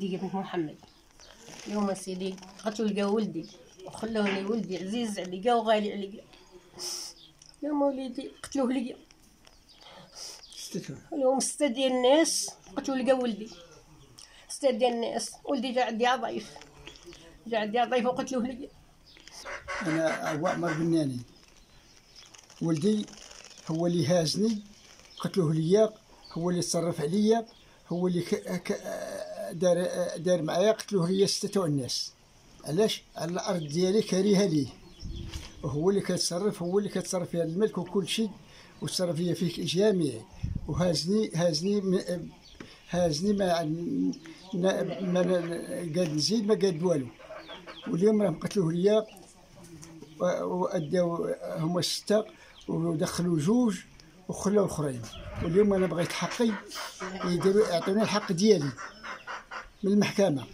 وليدي بنت محمد. اليوم سيدي قتلوا لقى ولدي وخلوني ولدي عزيز عليا وغالي عليا. اليوم وليدي قتلوه ليا. اليوم 6 ديال الناس قتلوا لقى ولدي. 6 ديال الناس. ولدي جا عندي ضيف. جا عندي ضيف وقتلوه ليا. انا عمر بناني. ولدي هو اللي هازني قتلوه ليا، هو اللي تصرف عليا، هو اللي دار معايا. قتلوه ليا 6 الناس. علاش؟ على الارض ديالي كاريها ليه، وهو اللي كيتصرف، هو اللي كيتصرف فيها الملك وكل شيء، وتصرف فيا فيك جميعي. وهازني ما قاد نزيد، ما قاد والو. واليوم راهم قتلوه ليا واداو هما 6 ودخلوا 2 وخلاو الاخرين. واليوم انا بغيت حقي، يعطوني الحق ديالي من المحكمه،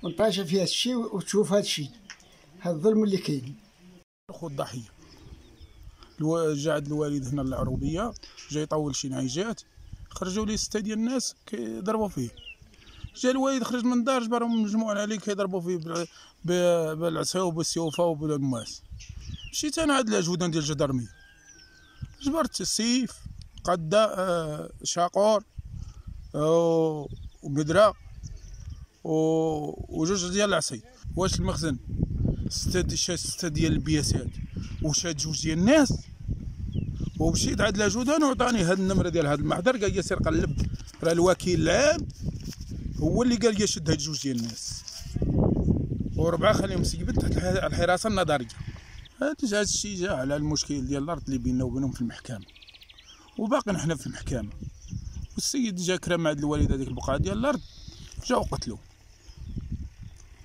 ونطاشا في هذا الشيء وتشوف هذا الشيء، هذا الظلم اللي كاين. خو الضحيه جا عند الوالد هنا العروبيه، جا يطول شي نعيجات، خرجوا لي 6 ديال الناس كيضربوا فيه. جا الوالد خرج من الدار، جبرهم مجموعين عليه كيضربوا فيه بالعصا وبالسيوفه وبالماس. مشيت انا عند الاجودان ديال الجدرميه، جبرت السيف قدا شاقور وقدره وجوج ديال العصي. واش المخزن 6 ديال البياسات وشاد 2 ديال الناس. ومشيت عند لاجودان وعطاني هاد النمره ديال هاد المحضر، قال لي سير قلب، راه الوكيل العام هو اللي قال لي شد هاد 2 ديال الناس، و4 خليهم مسيبين تحت الحراسه النظريه. هذا الشيء جا على المشكل ديال الارض اللي بيننا وبينهم في المحكمه، وباقي نحن في المحكمه. والسيد جا كرم عند الوالد هذيك البقعه ديال الارض، جا وقتلوه.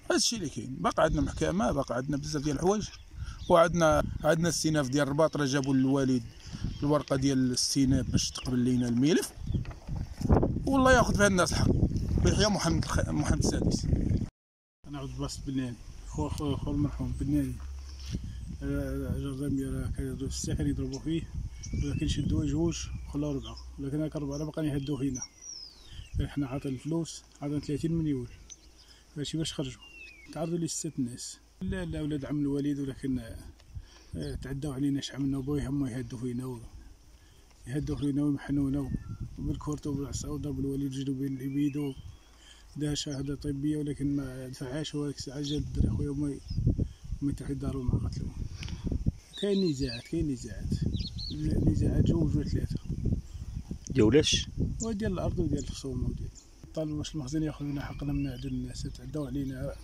هذا الشيء اللي كاين. باقي عندنا محكمه، باقي عندنا بزاف ديال الحوايج، وعندنا استئناف ديال الرباط. راه جابوا للوالد الورقه ديال الاستئناف باش تقبل لينا الملف، والله ياخذ فيها الناس الحق. بيحيى محمد السادس. انا عبد الباسط بناني، خو المرحوم بناني. جرزامي كانوا الساكن يضربوا فيه، ولكن شدوا 2 وخلاو 4، ولكن هاك 4 باقيين يهدوا فينا. حنا عاطين الفلوس، عاطين 30 مليون ماشي باش خرجوا. تعرضوا لي 6 ناس. لا ولاد عم الوالد، ولكن تعداو علينا. اش عملنا؟ بغاو هما يهدوا فينا ويمحنونا وبالكورت وبالعصا، وضربوا الوالد جلدوا بين العبيد ودار شهاده طبيه، ولكن ما دفعهاش. وديك الساعه جا الدري خويا هما يتحدوا يداروا مع قتلهم. كاين نزاعات 2 و 3 ديولاش وديال الارض وديال الخصوم. وديال طالب واش المخزن ياخذ لنا حقنا من هاد الناس تعداو علينا،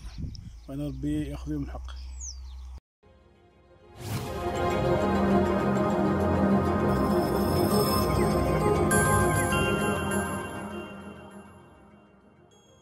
وانا ربي ياخذ لهم الحق.